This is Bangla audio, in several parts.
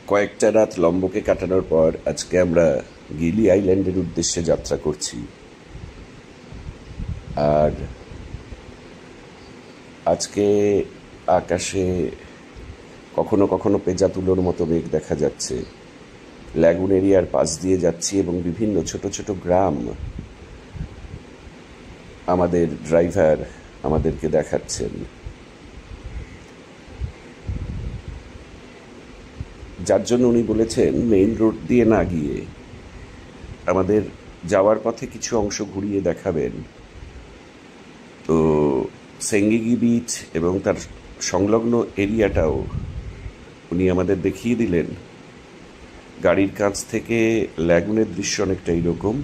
কয়েকটা রাত লম্বকে কাটানোর পর আজকে আমরা গিলি আইল্যান্ডের উদ্দেশ্যে যাত্রা করছি। আর আজকে আকাশে কখনো কখনো পেঁজা তুলোর মতো মেঘ দেখা যাচ্ছে। ল্যাগুন এরিয়ার পাশ দিয়ে যাচ্ছি এবং বিভিন্ন ছোট ছোট গ্রাম আমাদের ড্রাইভার আমাদেরকে দেখাচ্ছেন, যার জন্য উনি বলেছেন মেইন রোড দিয়ে না গিয়ে আমাদের যাওয়ার পথে কিছু অংশ ঘুরিয়ে দেখাবেন। তো সেঙ্গিগি বিচ এবং তার সংলগ্ন এরিয়াটাও উনি আমাদের দেখিয়ে দিলেন। গাড়ির কাছ থেকে ল্যাগুনের দৃশ্য অনেকটা এইরকম।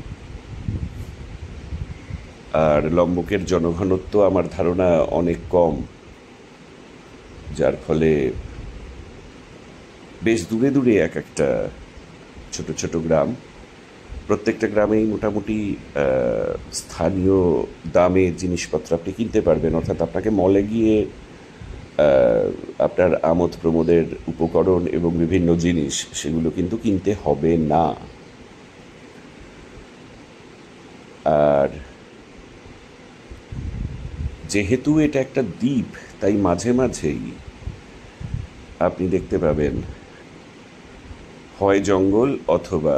আর লম্বকের জনঘনত্ব আমার ধারণা অনেক কম, যার ফলে বেশ দূরে দূরে এক একটা ছোট ছোট গ্রাম। প্রত্যেকটা গ্রামেই মোটামুটি স্থানীয় দামে জিনিসপত্র আপনি কিনতে পারবেন, অর্থাৎ আপনাকে মলে গিয়ে আপনার আমোদ প্রমোদের উপকরণ এবং বিভিন্ন জিনিস সেগুলো কিন্তু কিনতে হবে না। আর যেহেতু এটা একটা দ্বীপ, তাই মাঝে মাঝেই আপনি দেখতে পাবেন হয় জঙ্গল অথবা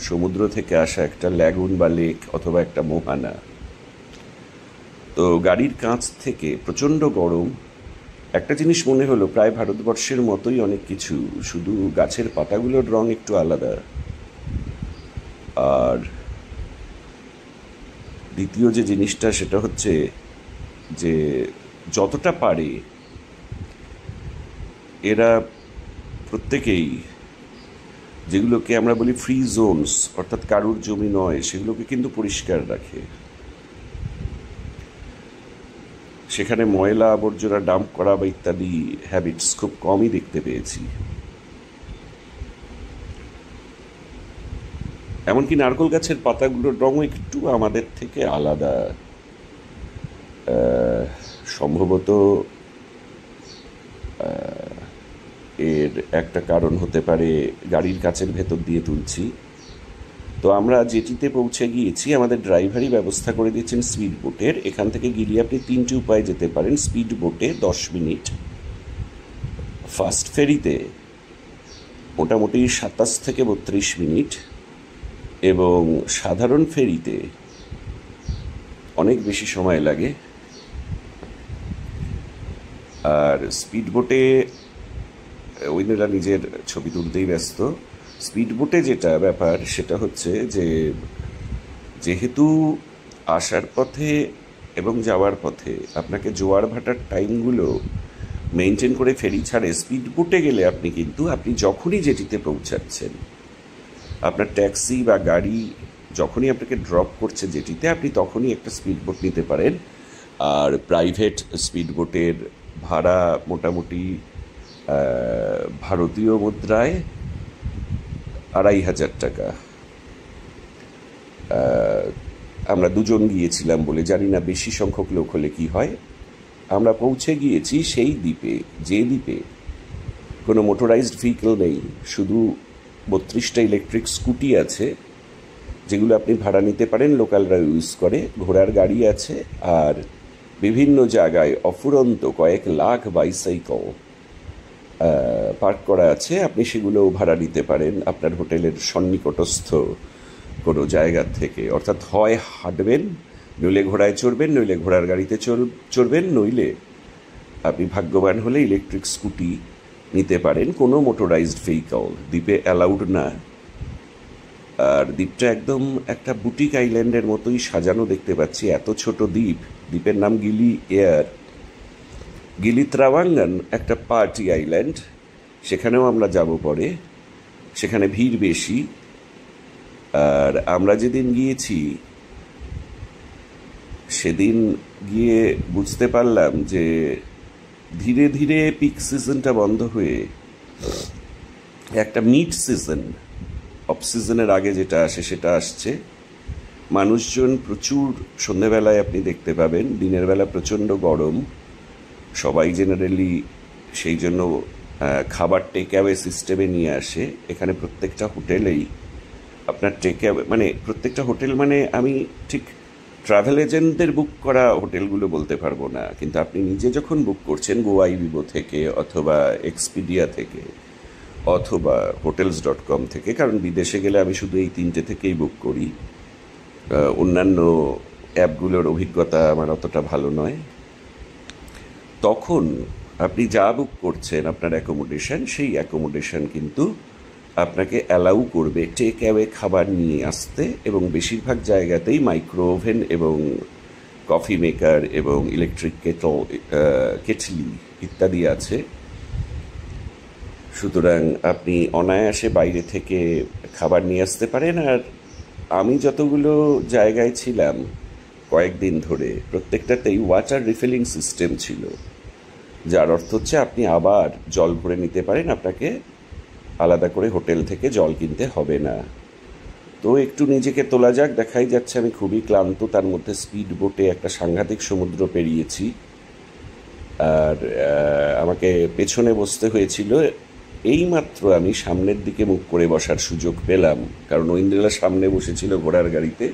সমুদ্র থেকে আসা একটা ল্যাগুন বা লেক অথবা একটা মোহানা। তো গাড়ির কাছ থেকে প্রচণ্ড গরম। একটা জিনিস মনে হলো, প্রায় ভারতবর্ষের মতোই অনেক কিছু, শুধু গাছের পাতাগুলোর রং একটু আলাদা। আর দ্বিতীয় যে জিনিসটা সেটা হচ্ছে যে যতটা পারে এরা প্রত্যেকেই যেগুলোকে আমরা বলি ফ্রি জোনস, অর্থাৎ কারুর জমি নয়, সেগুলোকে কিন্তু পরিষ্কার রাখে। সেখানে ময়লা আবর্জনা ডাম্প করা বা ইত্যাদি হ্যাবিটস খুব কমই দেখতে পেয়েছি। এমনকি নারকেল গাছের পাতাগুলোর রঙও একটু আমাদের থেকে আলাদা। সম্ভবত এর একটা কারণ হতে পারে গাড়ির কাচের ভেতর দিয়ে তুলছি। তো আমরা যেটিতে পৌঁছে গিয়েছি, আমাদের ড্রাইভারই ব্যবস্থা করে দিয়েছেন স্পিড বোটের। এখান থেকে গিয়ে আপনি তিনটি উপায়ে যেতে পারেন। স্পিড বোটে 10 মিনিট, ফাস্ট ফেরিতে মোটামুটি 27 থেকে 32 মিনিট, এবং সাধারণ ফেরিতে অনেক বেশি সময় লাগে। আর স্পিড বোটে ওইনারা নিজের ছবি তুলতেই ব্যস্ত। স্পিড বোটে যেটা ব্যাপার সেটা হচ্ছে যে যেহেতু আসার পথে এবং যাওয়ার পথে আপনাকে জোয়ার ভাটার টাইমগুলো মেনটেন করে ফেরি ছাড়ে, স্পিড বোটে গেলে আপনি যখনই যেটিতে পৌঁছাচ্ছেন, আপনার ট্যাক্সি বা গাড়ি যখনই আপনাকে ড্রপ করছে যেটিতে, আপনি তখনই একটা স্পিড বোট নিতে পারেন। আর প্রাইভেট স্পিড বোটের ভাড়া মোটামুটি ভারতীয় মুদ্রায় 2500 টাকা। আমরা দুজন গিয়েছিলাম বলে জানি না বেশি সংখ্যক লোক হলে কি হয়। আমরা পৌঁছে গিয়েছি সেই দ্বীপে, যে দ্বীপে কোনো মোটরাইজড ভেহিকেল নেই, শুধু 32টা ইলেকট্রিক স্কুটি আছে, যেগুলো আপনি ভাড়া নিতে পারেন, লোকালরা ইউজ করে। ঘোড়ার গাড়ি আছে, আর বিভিন্ন জায়গায় অফুরন্ত কয়েক লাখ বাইসাইকেল পার্ক করা আছে। আপনি সেগুলোও ভাড়া নিতে পারেন আপনার হোটেলের সন্নিকটস্থ কোনো জায়গার থেকে। অর্থাৎ হয় হাঁটবেন, নইলে ঘোড়ায় চড়বেন, নইলে ঘোড়ার গাড়িতে চড়বেন, নইলে আপনি ভাগ্যবান হলে ইলেকট্রিক স্কুটি নিতে পারেন। কোনো মোটরাইজড ভেহিকল দ্বীপে অ্যালাউড না। আর দ্বীপটা একদম একটা বুটিক আইল্যান্ডের মতোই সাজানো দেখতে পাচ্ছি। এত ছোট দ্বীপ। দ্বীপের নাম গিলি এয়ার। গিলি ত্রাওয়াঙ্গান একটা পার্টি আইল্যান্ড, সেখানেও আমরা যাব পরে। সেখানে ভিড় বেশি। আর আমরা যেদিন গিয়েছি সেদিন গিয়ে বুঝতে পারলাম যে ধীরে ধীরে পিক সিজনটা বন্ধ হয়ে একটা মিড সিজন, অফ সিজনের আগে যেটা আসে সেটা আসছে। মানুষজন প্রচুর সন্ধেবেলায় আপনি দেখতে পাবেন। দিনের বেলা প্রচণ্ড গরম, সবাই জেনারেলি সেই জন্য খাবার টেক অ্যাওয়ে সিস্টেমে নিয়ে আসে। এখানে প্রত্যেকটা হোটেলেই আপনার টেক অ্যাওয়ে, মানে প্রত্যেকটা হোটেল, মানে আমি ঠিক ট্রাভেল এজেন্টদের বুক করা হোটেলগুলো বলতে পারবো না, কিন্তু আপনি নিজে যখন বুক করছেন গোয়াইবিবো থেকে অথবা এক্সপিডিয়া থেকে অথবা hotels.com থেকে, কারণ বিদেশে গেলে আমি শুধু এই 3টে থেকেই বুক করি, অন্যান্য অ্যাপগুলোর অভিজ্ঞতা আমার অতটা ভালো নয়। তখন আপনি যা বুক করছেন আপনার অ্যাকোমোডেশন, সেই অ্যাকোমোডেশন কিন্তু আপনাকে অ্যালাউ করবে টেক অ্যাওয়ে খাবার নিয়ে আসতে, এবং বেশিরভাগ জায়গাতেই মাইক্রো ওভেন এবং কফি মেকার এবং ইলেকট্রিক কেটলি ইত্যাদি আছে। সুতরাং আপনি অনায়াসে বাইরে থেকে খাবার নিয়ে আসতে পারেন। আর আমি যতগুলো জায়গায় ছিলাম কয়েকদিন ধরে, প্রত্যেকটাতেই ওয়াটার রিফিলিং সিস্টেম ছিল, যার অর্থ হচ্ছে আপনি আবার জল ভরে নিতে পারেন, আপনাকে আলাদা করে হোটেল থেকে জল কিনতে হবে না। তো একটু নিজেকে তোলা যাক। দেখাই যাচ্ছে আমি খুবই ক্লান্ত, তার মধ্যে স্পিড বোটে একটা সাংঘাতিক সমুদ্র পেরিয়েছি, আর আমাকে পেছনে বসতে হয়েছিল। এইমাত্র আমি সামনের দিকে মুখ করে বসার সুযোগ পেলাম, কারণ ঐন্দ্রিলা সামনে বসেছিল ঘোড়ার গাড়িতে,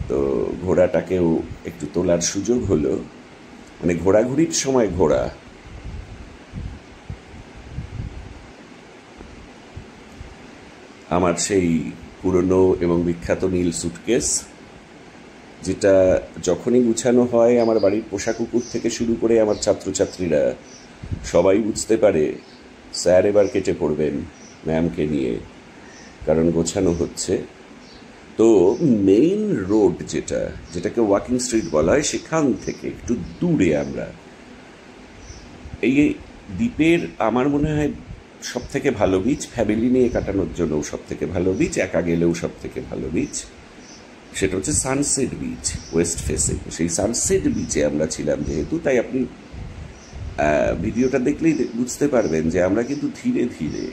তো ঘোড়াটাকেও একটু তোলার সুযোগ হলো। মানে ঘোরাঘুরির সময় ঘোড়া। আমার সেই পুরনো এবং বিখ্যাত নীল সুটকেস, যেটা যখনই গুছানো হয় আমার বাড়ির পোষা কুকুর থেকে শুরু করে আমার ছাত্রছাত্রীরা সবাই বুঝতে পারে স্যার এবার কেটে পড়বেন ম্যামকে নিয়ে, কারণ গোছানো হচ্ছে। তো মেইন রোড যেটাকে ওয়াকিং স্ট্রিট বলা হয়, সেখান থেকে একটু দূরে আমরা এই দ্বীপের আমার মনে হয় সব থেকে ভালো বিচ, ফ্যামিলি নিয়ে কাটানোর জন্যও সব থেকে ভালো বিচ, একা গেলেও সব থেকে ভালো বিচ, সেটা হচ্ছে সানসেট বিচ, ওয়েস্ট ফেসিং। সেই সানসেট বিচে আমরা ছিলাম যেহেতু, তাই আপনি ভিডিওটা দেখলেই বুঝতে পারবেন যে আমরা কিন্তু ধীরে ধীরে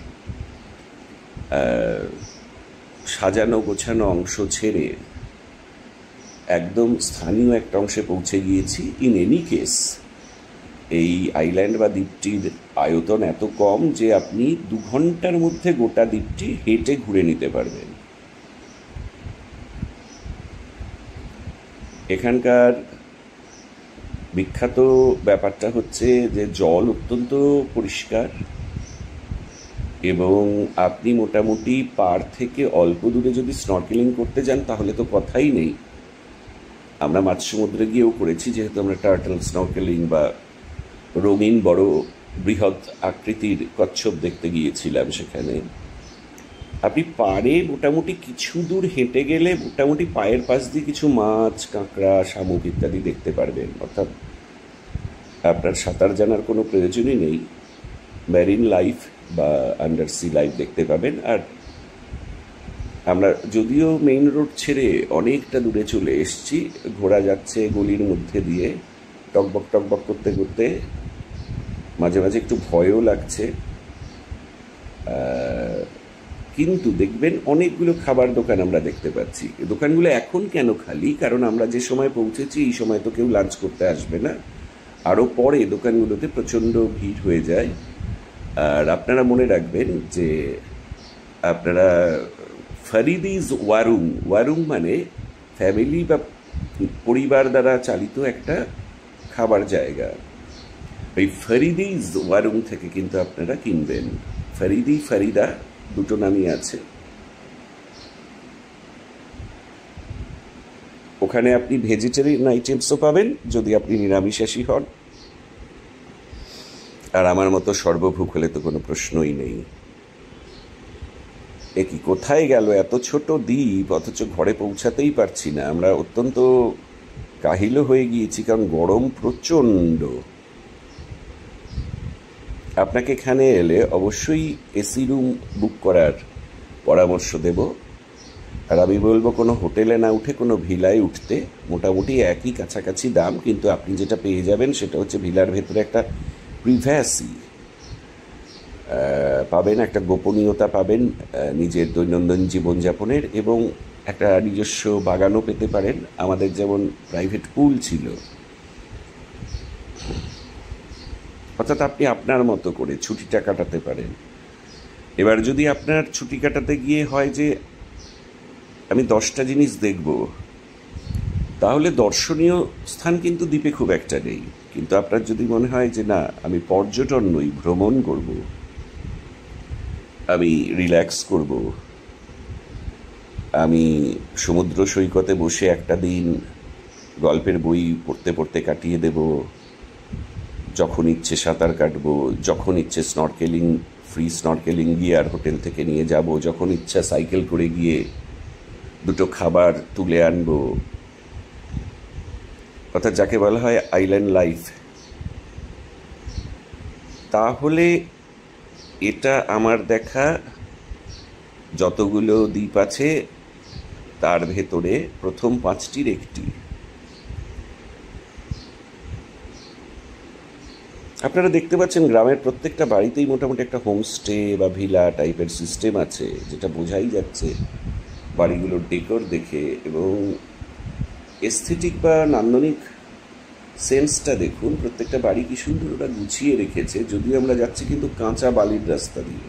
সাজানো গোছানো অংশ ছেড়ে একদম স্থানীয় একটা অংশে পৌঁছে গিয়েছি। ইন এনি কেস এই আইল্যান্ড বা দ্বীপটির আয়তন এত কম যে আপনি 2 ঘন্টার মধ্যে গোটা দ্বীপটি হেঁটে ঘুরে নিতে পারবেন। এখানকার বিখ্যাত ব্যাপারটা হচ্ছে যে জল অত্যন্ত পরিষ্কার, এবং আপনি মোটামুটি পার থেকে অল্প দূরে যদি স্নর্কেলিং করতে যান তাহলে তো কথাই নেই। আমরা মাঝ সমুদ্রে গিয়েও করেছি, যেহেতু আমরা টার্টল স্নর্কেলিং বা রঙিন বড় বৃহৎ আকৃতির কচ্ছপ দেখতে গিয়েছিলাম। সেখানে আপনি পাড়ে মোটামুটি কিছু দূর হেঁটে গেলে মোটামুটি পায়ের পাশ দিয়ে কিছু মাছ, কাঁকড়া, শামুক ইত্যাদি দেখতে পারবেন। অর্থাৎ আপনার সাঁতার জানার কোনো প্রয়োজনই নেই, ম্যারিন লাইফ বা আন্ডার সি লাইফ দেখতে পাবেন। আর আমরা যদিও মেইন রোড ছেড়ে অনেকটা দূরে চলে এসেছি, ঘোড়া যাচ্ছে গলির মধ্যে দিয়ে টকবক টকবক করতে করতে, মাঝে মাঝে একটু ভয়ও লাগছে, কিন্তু দেখবেন অনেকগুলো খাবার দোকান আমরা দেখতে পাচ্ছি। দোকানগুলো এখন কেন খালি? কারণ আমরা যে সময় পৌঁছেছি এই সময় তো কেউ লাঞ্চ করতে আসবে না, আরও পরে দোকানগুলোতে প্রচণ্ড ভিড় হয়ে যায়। আর আপনারা মনে রাখবেন যে আপনারা ফরিদিজ ওয়ারুং মানে ফ্যামিলি বা পরিবার দ্বারা চালিত একটা খাবার জায়গা। এই ফরিদিজ ওয়ারুং থেকে কিন্তু আপনারা কিনবেন। ফরিদি, ফরিদা দুটো নামই আছে। ওখানে আপনি ভেজিটেরিয়ান আইটেমসও পাবেন যদি আপনি নিরামিষাশী হন, আর আমার মতো সর্বভুক হলে তো কোনো প্রশ্নই নেই। এ কি কোথায় গেল এত ছোট দ্বীপ, অথচ ঘরে পৌঁছাতেই পারছি না। আমরা অত্যন্ত কাহিল হয়ে গিয়েছি, কারণ গরম প্রচণ্ড। আপনাকে এখানে এলে অবশ্যই এসি রুম বুক করার পরামর্শ দেব, আর আমি বলবো কোনো হোটেলে না উঠে কোনো ভিলায় উঠতে। মোটামুটি একই কাছাকাছি দাম, কিন্তু আপনি যেটা পেয়ে যাবেন সেটা হচ্ছে ভিলার ভেতরে একটা প্রিভ্যাসি পাবেন, একটা গোপনীয়তা পাবেন নিজের দৈনন্দিন জীবনযাপনের, এবং একটা নিজস্ব বাগানও পেতে পারেন। আমাদের যেমন প্রাইভেট পুল ছিল, অর্থাৎ অর্থাৎ আপনি আপনার মতো করে ছুটিটা কাটাতে পারেন। এবার যদি আপনার ছুটি কাটাতে গিয়ে হয় যে আমি 10টা জিনিস দেখব, তাহলে দর্শনীয় স্থান কিন্তু দ্বীপে খুব একটা নেই। কিন্তু আপনার যদি মনে হয় যে না, আমি পর্যটন নই, ভ্রমণ করব, আমি রিল্যাক্স করব, আমি সমুদ্র সৈকতে বসে একটা দিন গল্পের বই পড়তে পড়তে কাটিয়ে দেব, যখন ইচ্ছে সাঁতার কাটবো, যখন ইচ্ছে snorkelling, free snorkelling gear hotel থেকে নিয়ে যাব, যখন ইচ্ছা সাইকেল করে গিয়ে দুটো খাবার তুলে আনবো, অর্থাৎ যাকে বলা হয় আইল্যান্ড লাইফ, তাহলে এটা আমার দেখা যতগুলো দ্বীপ আছে তার ভেতরে প্রথম 5টির একটি। আপনারা দেখতে পাচ্ছেন গ্রামের প্রত্যেকটা বাড়িতেই মোটামুটি একটা হোমস্টে বা ভিলা টাইপের সিস্টেম আছে, যেটা বোঝাই যাচ্ছে বাড়িগুলোর ডেকোর দেখে। এবং এস্থেটিক বা নান্দনিক সেন্সটা দেখুন, প্রত্যেকটা বাড়ি কি সুন্দর ওরা গুছিয়ে রেখেছে। যদিও আমরা যাচ্ছি কিন্তু কাঁচা বালির রাস্তা দিয়ে,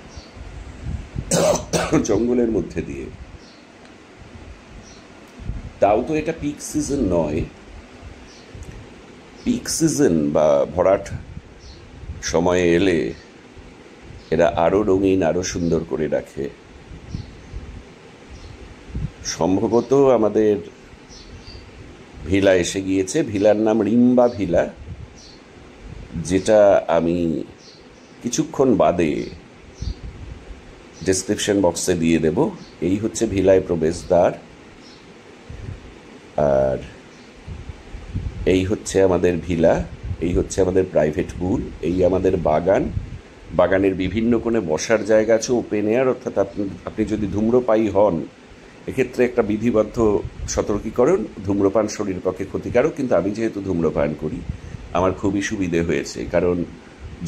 জঙ্গলের মধ্যে দিয়ে। তাও তো এটা পিক সিজন নয়। পিক সিজন বা ভরাট সময়ে এলে এরা আরো রঙিন, আরো সুন্দর করে রাখে। সম্ভবত আমাদের ভিলা এসে গিয়েছে। ভিলার নাম রিম্বা ভিলা, যেটা আমি কিছুক্ষণ বাদে ডেসক্রিপশন বক্সে দিয়ে দেব। এই হচ্ছে ভিলায় প্রবেশদ্বার, আর এই হচ্ছে আমাদের ভিলা, এই হচ্ছে আমাদের প্রাইভেট পুল, এই আমাদের বাগান। বাগানের বিভিন্ন কোণে বসার জায়গা আছে, ওপেন এয়ার। অর্থাৎ আপনি যদি ধূম্রপায়ী হন, এক্ষেত্রে একটা বিধিবদ্ধ সতর্কীকরণ, ধূম্রপান শরীরের পক্ষে ক্ষতিকারক। কিন্তু আমি যেহেতু ধূম্রপান করি, আমার খুবই সুবিধে হয়েছে। কারণ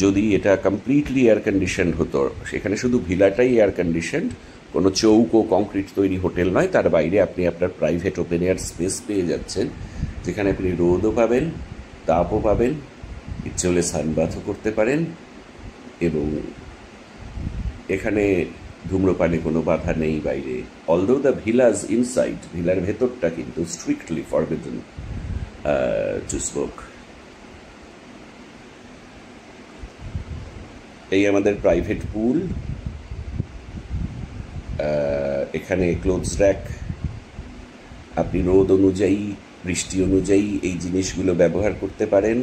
যদি এটা কমপ্লিটলি এয়ার কন্ডিশনড হতো, সেখানে শুধু ভিলাটাই এয়ার কন্ডিশনড, কোনো চৌকো কংক্রিট তৈরি হোটেল নয়, তার বাইরে আপনি আপনার প্রাইভেট ওপেন এয়ার স্পেস পেয়ে যাচ্ছেন, যেখানে আপনি রোদও পাবেন, তাপও পাবেন, ইচ্ছে হলে সানবাথও করতে পারেন। এবং এখানে ধূম্রপানে কোনো বাধা নেই বাইরে। অলদো দ্য ভিলাজ ইনসাইড, ভিলার ভেতরটা কিন্তু স্ট্রিক্টলি ফরবিডেন টু স্মোক। এই আমাদের প্রাইভেট পুল। এখানে ক্লোথস র্যাক, আপনি রোদ অনুযায়ী, বৃষ্টি অনুযায়ী এই জিনিসগুলো ব্যবহার করতে পারেন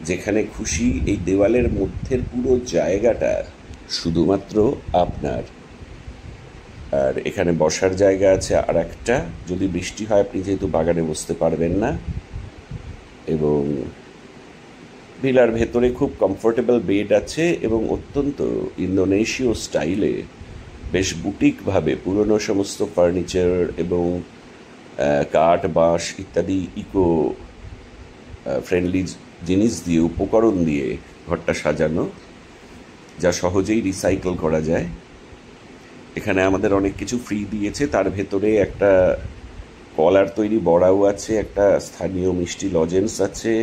যেখানে খুশি। এই দেওয়ালের মধ্যের পুরো জায়গাটা শুধুমাত্র আপনার। আর এখানে বসার জায়গা আছে আর একটা, যদি বৃষ্টি হয় আপনি যেহেতু বাগানে বসতে পারবেন না। এবং ভিলার ভেতরে খুব কমফোর্টেবল বেড আছে, এবং অত্যন্ত ইন্দোনেশীয় স্টাইলে বেশ বুটিকভাবে পুরনো সমস্ত ফার্নিচার এবং কাঠ, বাঁশ ইত্যাদি ইকো ফ্রেন্ডলি জিনিস দিয়ে, উপকরণ দিয়ে ঘরটা সাজানো, যা সহজেই রিসাইকেল করা যায়। এখানে আমাদের অনেক কিছু ফ্রি দিয়েছে। তার ভেতরে একটা কলার তৈরি বড়াও আছে, একটা স্থানীয় মিষ্টি লজেন্স আছে,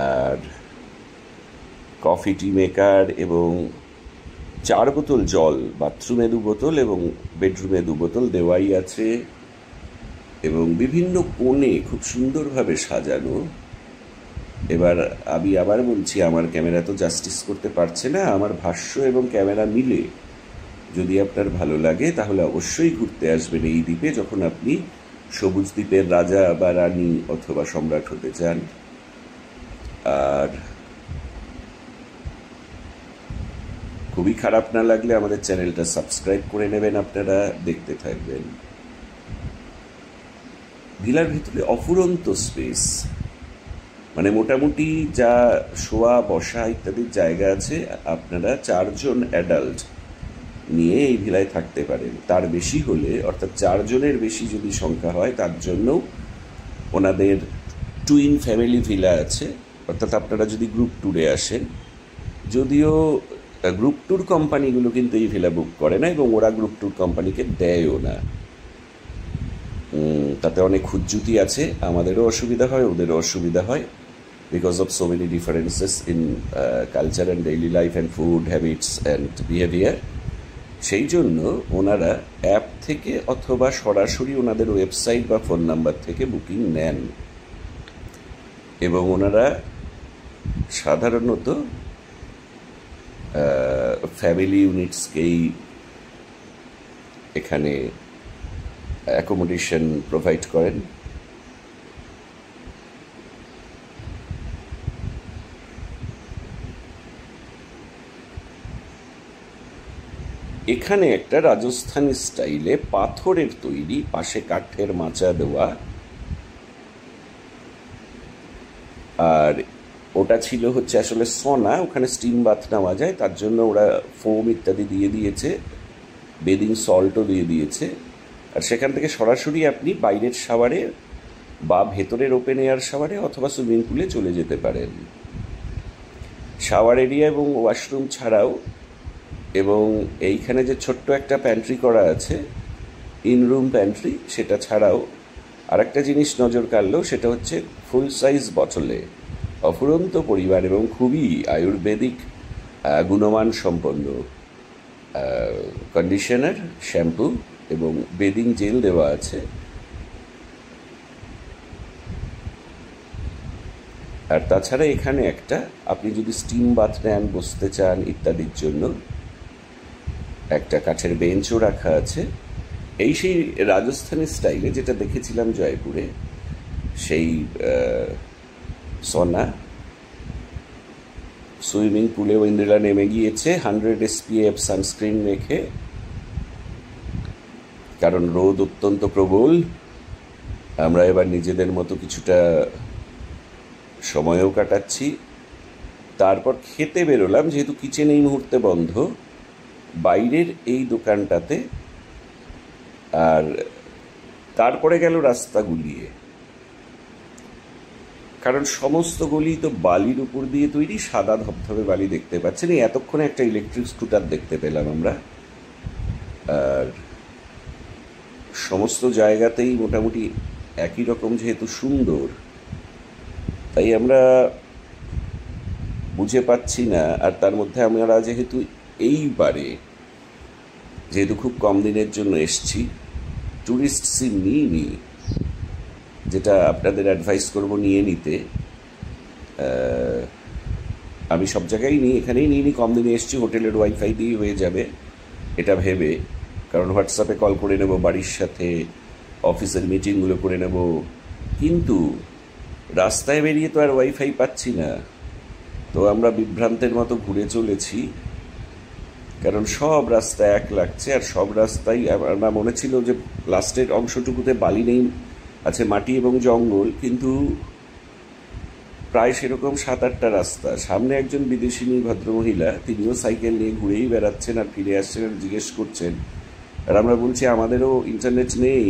আর কফি টি মেকার, এবং 4 বোতল জল, বাথরুমে 2 বোতল এবং বেডরুমে 2 বোতল দেওয়াই আছে। এবং বিভিন্ন কোণে খুব সুন্দরভাবে সাজানো। এবার আমি আবার বলছি, আমার ক্যামেরা তো জাস্টিস করতে পারছে না। আমার ভাষ্য এবং ক্যামেরা মিলে যদি আপনার ভালো লাগে, তাহলে অবশ্যই ঘুরতে আসবেন এই দ্বীপে, যখন আপনি সবুজ দ্বীপের রাজা বা রানী অথবা সম্রাট হতে চান। আর খুবই খারাপ না লাগলে আমাদের চ্যানেলটা সাবস্ক্রাইব করে নেবেন, আপনারা দেখতে থাকবেন। ভিলার ভিতরে অফুরন্ত স্পেস, মানে মোটামুটি যা শোয়া বসা ইত্যাদির জায়গা আছে, আপনারা 4 জন অ্যাডাল্ট নিয়ে এই ভিলায় থাকতে পারেন। তার বেশি হলে, অর্থাৎ 4 জনের বেশি যদি সংখ্যা হয়, তার জন্যও ওনাদের টুইন ফ্যামিলি ভিলা আছে। অর্থাৎ আপনারা যদি গ্রুপ ট্যুরে আসেন, যদিও গ্রুপ ট্যুর কোম্পানিগুলো কিন্তু এই ভিলা বুক করে না, এবং ওরা গ্রুপ ট্যুর কোম্পানিকে দেয়ও না। তাতে অনেক খুঁতজুতি আছে, আমাদেরও অসুবিধা হয়, ওদেরও অসুবিধা হয়। because of so many differences in culture and daily life and food habits and behavior. সেই জন্য ওনারা অ্যাপ থেকে অথবা সরাসরি ওনাদের ওয়েবসাইট বা ফোন নাম্বার থেকে বুকিং নেন, এবং ওনারা সাধারণত ফ্যামিলি ইউনিটসকেই এখানে অ্যাকোমোডেশন প্রোভাইড করেন। এখানে একটা রাজস্থানী স্টাইলে পাথরের তৈরি, পাশে কাঠের মাচা দেওয়া, আর ওটা ছিল হচ্ছে আসলে সোনা, ওখানে স্টিম বাথ নেওয়া যায়, তার জন্য ওরা ফোম ইত্যাদি দিয়ে দিয়েছে, বেদিং সল্টও দিয়ে দিয়েছে, আর সেখান থেকে সরাসরি আপনি বাইরের শাওয়ারে বা ভেতরের ওপেন এয়ার শাওয়ারে অথবা সুইমিং পুলে চলে যেতে পারেন। শাওয়ার এরিয়া এবং ওয়াশরুম ছাড়াও, এবং এইখানে যে ছোট্ট একটা প্যান্ট্রি করা আছে, ইনরুম প্যান্ট্রি, সেটা ছাড়াও আরেকটা জিনিস নজর কাড়লো, সেটা হচ্ছে ফুল সাইজ বটলে অফুরন্ত পরিমাণ এবং খুবই আয়ুর্বেদিক গুণমান সম্পন্ন কন্ডিশনার, শ্যাম্পু এবং বেদিং জেল দেওয়া আছে। আর তাছাড়া এখানে একটা, আপনি যদি স্টিম বাথ নেন, বসতে চান ইত্যাদির জন্য একটা কাঠের বেঞ্চও রাখা আছে। এই সেই রাজস্থানী স্টাইলে যেটা দেখেছিলাম জয়পুরে, সেই সোনা সুইমিং পুলে ইন্দ্রিলা নেমে গিয়েছে 100 SPF সানস্ক্রিন মেখে, কারণ রোদ অত্যন্ত প্রবল। আমরা এবার নিজেদের মতো কিছুটা সময়ও কাটাচ্ছি। তারপর খেতে বেরোলাম, যেহেতু কিচেন এই মুহূর্তে বন্ধ, বাইরের এই দোকানটাতে, আর তারপরে গেল রাস্তা গুলিয়ে, কারণ সমস্ত গলি তো বালির উপর দিয়ে তৈরি, সাদা ধবধবে বালি দেখতে পাচ্ছেন। এতক্ষণে একটা ইলেকট্রিক স্কুটার দেখতে পেলাম আমরা, আর সমস্ত জায়গাতেই মোটামুটি একই রকম যেহেতু সুন্দর, তাই আমরা বুঝে পাচ্ছি না। আর তার মধ্যে আমরা যেহেতু এইবারে যেহেতু খুব কম দিনের জন্য এসছি, ট্যুরিস্ট সিম নিইনি, যেটা আপনাদের অ্যাডভাইস করব নিয়ে নিতে। আমি সব জায়গায় নিই, এখানেই নিইনি, কম দিনে এসছি, হোটেলের ওয়াইফাই দিয়েই হয়ে যাবে এটা ভেবে, কারণ হোয়াটসঅ্যাপে কল করে নেব বাড়ির সাথে, অফিসের মিটিংগুলো করে নেব, কিন্তু রাস্তায় বেরিয়ে তো আর ওয়াইফাই পাচ্ছি না। তো আমরা বিভ্রান্তের মতো ঘুরে চলেছি, কারণ সব রাস্তা এক লাগছে, আর সব রাস্তায় আমার মনে ছিল যে লাস্টের অংশটুকুতে বালি নেই, আছে মাটি এবং জঙ্গল, কিন্তু প্রায় সেরকম 7-8টা রাস্তা। সামনে একজন বিদেশিনী ভদ্রমহিলা, তিনিও সাইকেল নিয়ে ঘুরেই বেড়াচ্ছেন আর ফিরে আসছেন আর জিজ্ঞেস করছেন, আর আমরা বলছি আমাদেরও ইন্টারনেট নেই,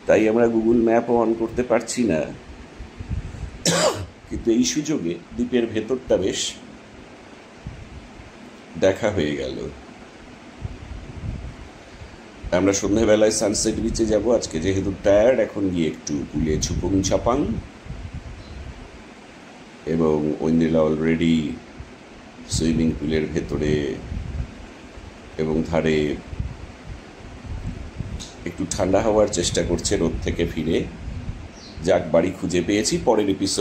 তাই আমরা গুগল ম্যাপও অন করতে পারছি না। কিন্তু এই সুযোগে দ্বীপের ভেতরটা বেশ দেখা হয়ে গেল। আমরা সন্ধ্যাবেলায় সানসেট বিচে যাব আজকে, যেহেতু টায়ার্ড, এখন গিয়ে একটু পুলে ছুপুং ছাপাং, এবং ঐন্দ্রিলা অলরেডি সুইমিং পুলের ভেতরে এবং ধারে একটু ঠান্ডা হওয়ার চেষ্টা করছে রোদ থেকে ফিরে। যাক, বাড়ি খুঁজে পেয়েছি। পরের এপিসোড